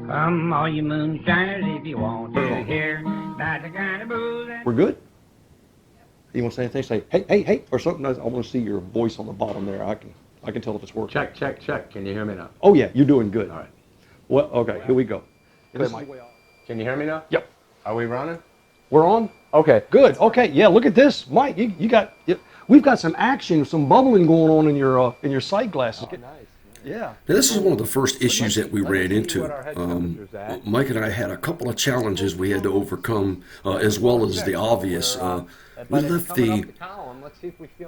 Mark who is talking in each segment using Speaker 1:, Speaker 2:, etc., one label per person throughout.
Speaker 1: All you moonshiners, if you want to hear about the kind of booze that...
Speaker 2: We're good? You want to say anything? Say, hey, hey, hey, or something. I want to see your voice on the bottom there. I can tell if it's working.
Speaker 3: Check, check, check. Can you hear me now?
Speaker 2: Oh, yeah, you're doing good.
Speaker 3: All right.
Speaker 2: Well, okay, here we go.
Speaker 3: Can you hear me now?
Speaker 2: Yep.
Speaker 3: Are we running?
Speaker 2: We're on?
Speaker 3: Okay.
Speaker 2: Good. Okay, yeah, look at this. Mike, we've got some action, some bubbling going on in your sight glasses.
Speaker 3: Oh, nice.
Speaker 2: Yeah.
Speaker 4: Now, this is one of the first issues that we ran into. Mike and I had a couple of challenges we had to overcome, as well as the obvious. We left the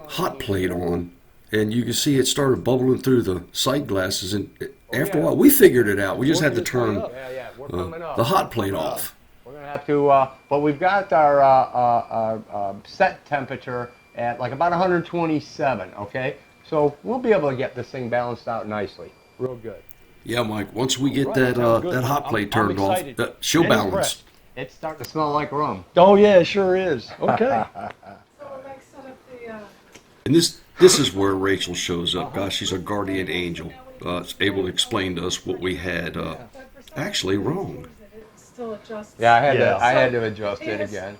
Speaker 4: hot plate on, and you can see it started bubbling through the sight glasses, and after a while, we figured it out. We just had to turn the hot plate off.
Speaker 3: We're going to have to, but we've got our set temperature at like about 127, okay? So we'll be able to get this thing balanced out nicely. Real good.
Speaker 4: Yeah, Mike, once we get that hot plate turned off, she'll balance.
Speaker 3: It's starting to smell like rum.
Speaker 2: Oh, yeah, it sure is. Okay.
Speaker 4: And this is where Rachel shows up. Gosh, she's a guardian angel. Able to explain to us what we had actually wrong.
Speaker 3: Yeah, I had to adjust it again.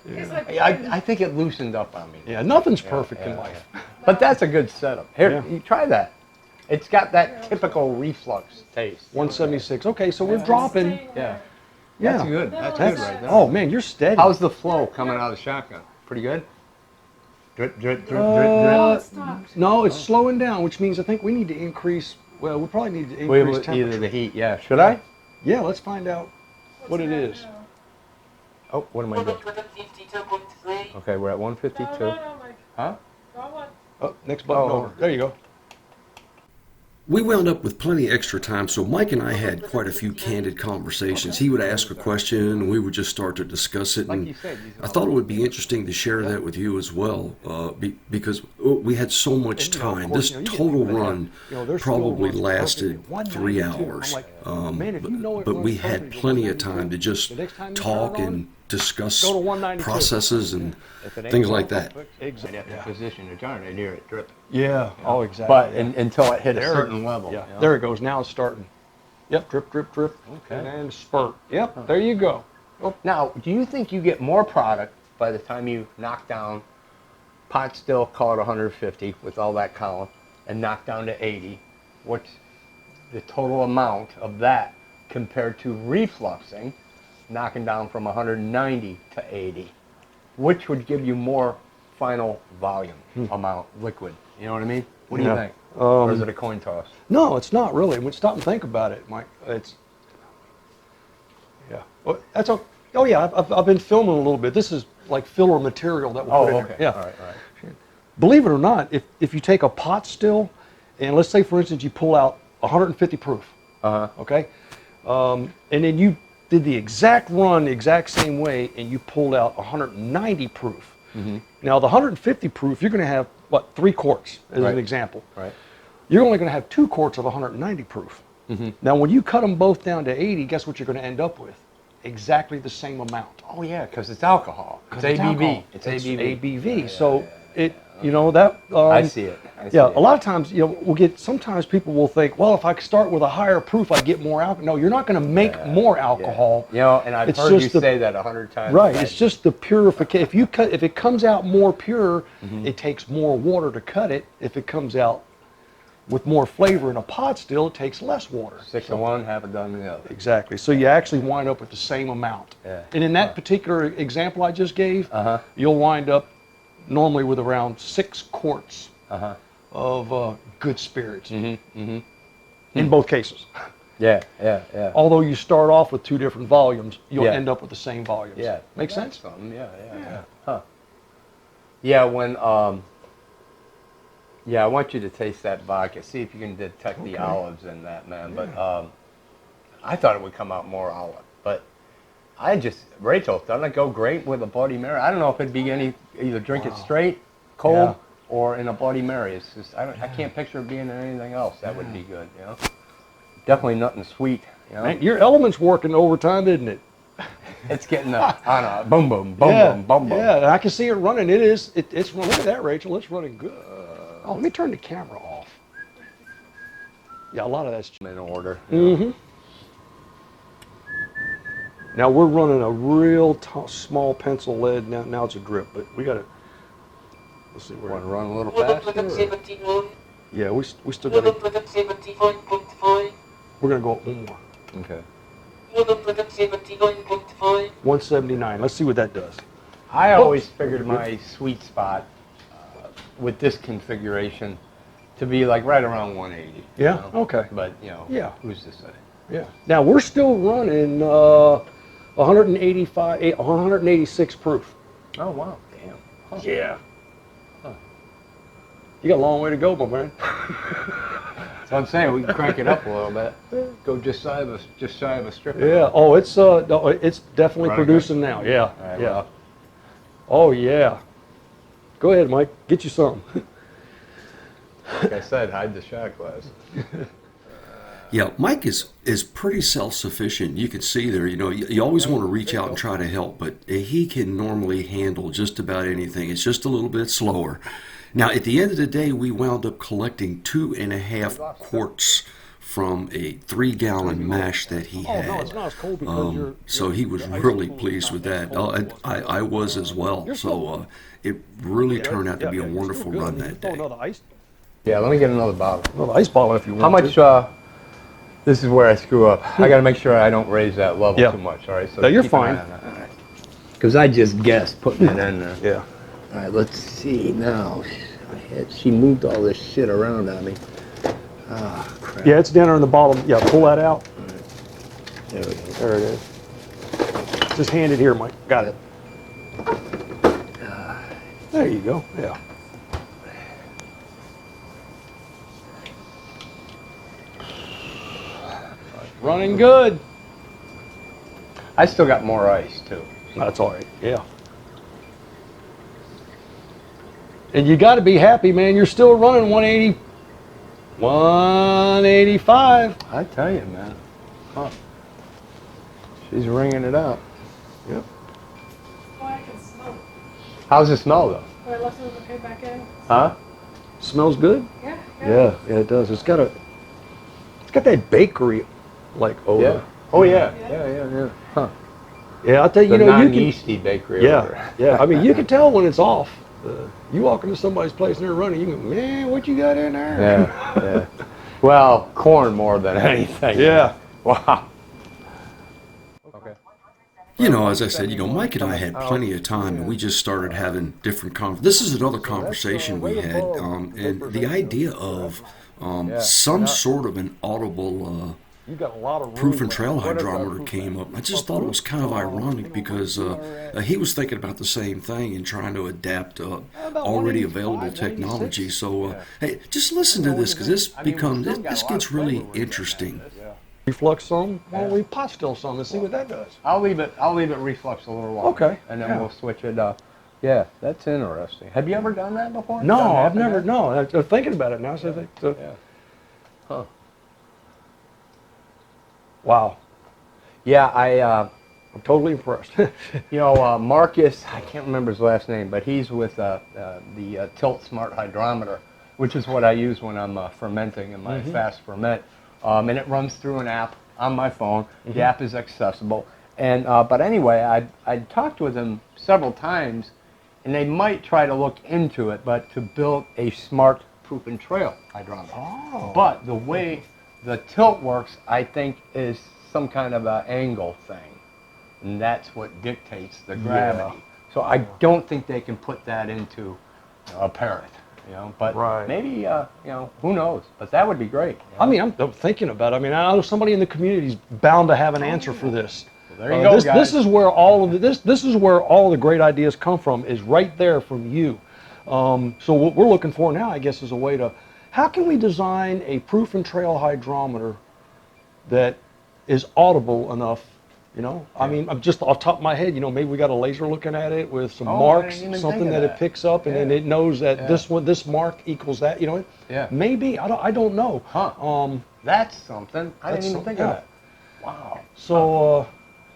Speaker 3: I think it loosened up on me.
Speaker 2: Yeah, nothing's perfect in life.
Speaker 3: But that's a good setup. Here, you try that. It's got that typical reflux taste.
Speaker 2: 176. Okay, so we're dropping.
Speaker 3: Yeah.
Speaker 2: Yeah.
Speaker 3: That's good. That's good right there.
Speaker 2: Oh, man, you're steady.
Speaker 3: How's the flow coming out of the shotgun? Pretty good? Drip, drip, drip, drip, drip.
Speaker 2: No, it's slowing down, which means I think we need to increase. Well, we probably need to increase temperature.
Speaker 3: Either the heat, yeah. Should I?
Speaker 2: Yeah, let's find out what it is.
Speaker 3: Oh, what am I doing? Okay, we're at 152. Huh?
Speaker 2: Oh, next button over. There you go.
Speaker 4: We wound up with plenty of extra time, so Mike and I had quite a few candid conversations. He would ask a question, and we would just start to discuss it. And I thought it would be interesting to share that with you as well, because we had so much time. This total run probably lasted 3 hours, but we had plenty of time to just talk and discuss processes and things like that.
Speaker 3: Position to turn and hear it drip.
Speaker 2: Yeah. Oh, exactly.
Speaker 3: But until it hit a certain level.
Speaker 2: Yeah. There it goes. Now it's starting. Yep. Drip, drip, drip. Okay. And spurt. Yep. There you go.
Speaker 3: Oh. Now, do you think you get more product by the time you knock down pot still, call it 150 with all that column, and knock down to 80? What's the total amount of that compared to refluxing, knocking down from 190 to 80? Which would give you more final volume amount, liquid? You know what I mean? What do you think? Or is it a coin toss?
Speaker 2: No, it's not really. When you stop and think about it, Mike, it's, yeah. Well, that's okay. Oh, yeah, I've been filming a little bit. This is like filler material that we'll put in there. Yeah.
Speaker 3: All right, all right.
Speaker 2: Believe it or not, if you take a pot still, and let's say, for instance, you pull out 150 proof, okay? And then you did the exact run the exact same way, and you pulled out 190 proof. Now, the 150 proof, you're going to have, what, 3 quarts, as an example.
Speaker 3: Right.
Speaker 2: You're only going to have 2 quarts of 190 proof. Now, when you cut them both down to 80, guess what you're going to end up with? Exactly the same amount.
Speaker 3: Oh, yeah, because it's alcohol. It's ABV. It's ABV.
Speaker 2: ABV. So you know, that...
Speaker 3: I see it.
Speaker 2: A lot of times, you know, sometimes people will think, well, if I start with a higher proof, I get more alcohol. No, you're not going to make more alcohol.
Speaker 3: You know, and I've heard you say that 100 times.
Speaker 2: Right, it's just the purification. If it comes out more pure, it takes more water to cut it. If it comes out with more flavor in a pot still, it takes less water.
Speaker 3: 6 of one, half a dozen of the other.
Speaker 2: Exactly. So you actually wind up with the same amount.
Speaker 3: Yeah.
Speaker 2: And in that particular example I just gave, you'll wind up normally with around 6 quarts of good spirits in both cases.
Speaker 3: Yeah, yeah, yeah.
Speaker 2: Although you start off with 2 different volumes, you'll end up with the same volumes.
Speaker 3: Yeah.
Speaker 2: Make sense?
Speaker 3: Yeah. Huh. Yeah, when I want you to taste that vodka. See if you can detect the olives in that, man. But I thought it would come out more olive. But Rachel, doesn't it go great with a Bloody Mary? I don't know if it'd be either drink it straight, cold, or in a Bloody Mary. It's just I can't picture it being in anything else. That would be good, you know. Definitely nothing sweet, you know.
Speaker 2: Man, your element's working overtime, isn't it?
Speaker 3: It's getting on a boom, boom, boom, boom, boom, boom.
Speaker 2: Yeah, I can see it running. It's look at that, Rachel. It's running good. Oh, let me turn the camera off. Yeah, a lot of that's
Speaker 3: in order.
Speaker 2: Now we're running a real small pencil lead. Now it's a grip, but we got to. Let's see where.
Speaker 3: Want to run a little faster? Or?
Speaker 2: Yeah, we still got to. We're gonna go up one more.
Speaker 3: Okay.
Speaker 2: 179. Let's see what that does.
Speaker 3: I always figured my sweet spot with this configuration to be like right around 180.
Speaker 2: Yeah.
Speaker 3: You know?
Speaker 2: Okay.
Speaker 3: But you know,
Speaker 2: Yeah.
Speaker 3: who's to say?
Speaker 2: Yeah. Now we're still running 185, 186 proof.
Speaker 3: Oh wow, damn. Huh.
Speaker 2: Yeah. You got a long way to go, my man.
Speaker 3: So I'm saying we can crank it up a little bit. Go just shy of a strip.
Speaker 2: Yeah. Oh, it's no, it's definitely
Speaker 3: Running
Speaker 2: producing now. Yeah.
Speaker 3: All right,
Speaker 2: Yeah.
Speaker 3: well,
Speaker 2: Oh yeah. Go ahead, Mike. Get you something.
Speaker 3: like I said, hide the shot glass.
Speaker 4: Yeah, Mike is pretty self-sufficient. You can see there, you always want to reach out and try to help, but he can normally handle just about anything. It's just a little bit slower. Now, at the end of the day, we wound up collecting 2.5 quarts from a 3-gallon mash that he
Speaker 2: Oh no,
Speaker 4: had.
Speaker 2: it's not as cold because
Speaker 4: So he was really pleased with that. I was as well. So it really turned out to be a wonderful run that day.
Speaker 2: Another ice
Speaker 3: Yeah, let me get another bottle.
Speaker 2: bottle if you want.
Speaker 3: How much? This is where I screw up. I got to make sure I don't raise that level
Speaker 2: Yeah.
Speaker 3: too much. All right. So
Speaker 2: No, you're
Speaker 3: keep an
Speaker 2: fine.
Speaker 3: eye on that. All right. Because I just guessed putting it in there.
Speaker 2: Yeah.
Speaker 3: All right. Let's see now. She moved all this shit around on me. Ah, crap.
Speaker 2: Yeah, it's down there in the bottom. Yeah, pull that out.
Speaker 3: There we go.
Speaker 2: There it is. Just hand it here, Mike. Got it. There you go. Yeah. Running good.
Speaker 3: I still got more ice too.
Speaker 2: That's all right. Yeah. And you got to be happy, man. You're still running 180, 185.
Speaker 3: I tell you, man. Huh. She's ringing it out.
Speaker 2: Yep.
Speaker 5: Oh, I can smell it.
Speaker 3: How's it smell though?
Speaker 5: Oh, I left it okay back in.
Speaker 3: Huh?
Speaker 2: Smells good.
Speaker 5: Yeah.
Speaker 2: Yeah, it does. It's got that bakery like odor.
Speaker 3: Yeah. Oh yeah. Yeah. Huh.
Speaker 2: Yeah, I'll tell you,
Speaker 3: The
Speaker 2: you can.
Speaker 3: non-yeasty bakery. odor.
Speaker 2: Yeah. I mean, you can tell when it's off. You walk into somebody's place and they're running, you go, man, what you got in there?
Speaker 3: Yeah. Well, corn more than anything.
Speaker 2: Yeah.
Speaker 3: Wow. Okay.
Speaker 4: As I said, Mike and I had plenty of time, and we just started having different This is another conversation we had, and the idea of some sort of an audible
Speaker 2: You got a lot of room.
Speaker 4: proof and trail hydrometer came up. I just thought it was kind of ironic because he was thinking about the same thing and trying to adapt already available technology. So hey, just listen to this because this gets really interesting.
Speaker 2: Reflux some, why don't we pot still some and see what that does?
Speaker 3: I'll leave it reflux a little while.
Speaker 2: Okay,
Speaker 3: And then
Speaker 2: yeah.
Speaker 3: we'll switch it up. Yeah, that's interesting. Have you ever done that before?
Speaker 2: No,
Speaker 3: Done half
Speaker 2: I've
Speaker 3: and
Speaker 2: never,
Speaker 3: half?
Speaker 2: no, I'm thinking about it now, so I think, so.
Speaker 3: Yeah. Huh.
Speaker 2: Wow,
Speaker 3: Yeah,
Speaker 2: I'm totally impressed.
Speaker 3: Marcus, I can't remember his last name, but he's with the Tilt Smart Hydrometer, which is what I use when I'm fermenting in my fast ferment. And it runs through an app on my phone. The app is accessible. And but anyway, I'd talked with him several times, and they might try to look into it, but to build a smart proof and trail hydrometer.
Speaker 2: Oh.
Speaker 3: But the way the tilt works, I think, is some kind of an angle thing. And that's what dictates the gravity. So I don't think they can put that into a parrot, But
Speaker 2: Right.
Speaker 3: maybe, who knows? But that would be great.
Speaker 2: I mean, I'm thinking about it. I mean, I know somebody in the community is bound to have an answer for this.
Speaker 3: Well, there you go,
Speaker 2: this,
Speaker 3: guys.
Speaker 2: This is where all of this is where all the great ideas come from. Is right there from you. So what we're looking for now, I guess, is a way to how can we design a proof and trail hydrometer that is audible enough. I mean, I'm just off the top of my head. Maybe we got a laser looking at it with some
Speaker 3: Oh, I
Speaker 2: marks,
Speaker 3: didn't even
Speaker 2: something
Speaker 3: think of
Speaker 2: that it
Speaker 3: that.
Speaker 2: picks up, and then it knows that this mark equals that.
Speaker 3: Yeah.
Speaker 2: Maybe I don't know.
Speaker 3: Huh. That's something. I didn't even
Speaker 2: That's
Speaker 3: think
Speaker 2: some-
Speaker 3: of that. Wow.
Speaker 2: So,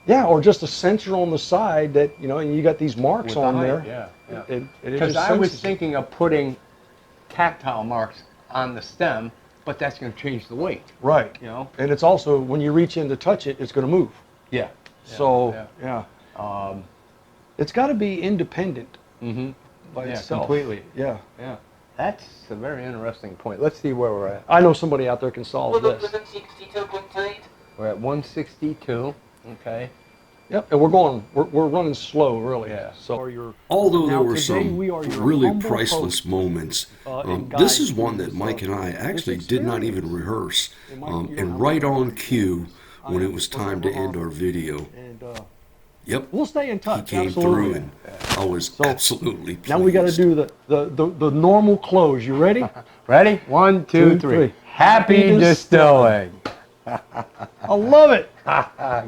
Speaker 2: or just a sensor on the side that, and you got these marks
Speaker 3: With the
Speaker 2: on
Speaker 3: height,
Speaker 2: there.
Speaker 3: yeah.
Speaker 2: And it
Speaker 3: Because
Speaker 2: just
Speaker 3: I was
Speaker 2: senses it.
Speaker 3: thinking of putting tactile marks on the stem, but that's going to change the weight.
Speaker 2: Right.
Speaker 3: You know?
Speaker 2: And it's also, when you reach in to touch it, it's going to move.
Speaker 3: Yeah.
Speaker 2: So, yeah. It's got to be independent by
Speaker 3: Yeah,
Speaker 2: itself.
Speaker 3: completely.
Speaker 2: Yeah.
Speaker 3: Yeah. That's a very interesting point. Let's see where we're at.
Speaker 2: I know somebody out there can solve this.
Speaker 3: We're at 162. Okay.
Speaker 2: Yep, and we're running slow, really.
Speaker 3: Yeah.
Speaker 2: So
Speaker 4: Although there
Speaker 2: Now,
Speaker 4: were
Speaker 2: today
Speaker 4: some
Speaker 2: we are your
Speaker 4: really
Speaker 2: humble
Speaker 4: priceless
Speaker 2: host,
Speaker 4: moments,
Speaker 2: and
Speaker 4: this
Speaker 2: guide
Speaker 4: is one
Speaker 2: through
Speaker 4: that
Speaker 2: this,
Speaker 4: Mike and I
Speaker 2: this
Speaker 4: actually did not even
Speaker 2: experience.
Speaker 4: rehearse,
Speaker 2: And Mike, you don't have
Speaker 4: and
Speaker 2: to
Speaker 4: right
Speaker 2: worry.
Speaker 4: on cue when
Speaker 2: I
Speaker 4: it was time to end our video.
Speaker 2: And
Speaker 4: Yep,
Speaker 2: we'll stay in
Speaker 4: he
Speaker 2: touch.
Speaker 4: came
Speaker 2: Absolutely.
Speaker 4: through, and I was absolutely pleased.
Speaker 2: Now we got to do the normal close. You ready?
Speaker 3: Ready? 1, 2,
Speaker 2: 2,
Speaker 3: 3.
Speaker 2: three.
Speaker 3: Happy
Speaker 2: Happy
Speaker 3: distilling.
Speaker 2: I love it, Mike.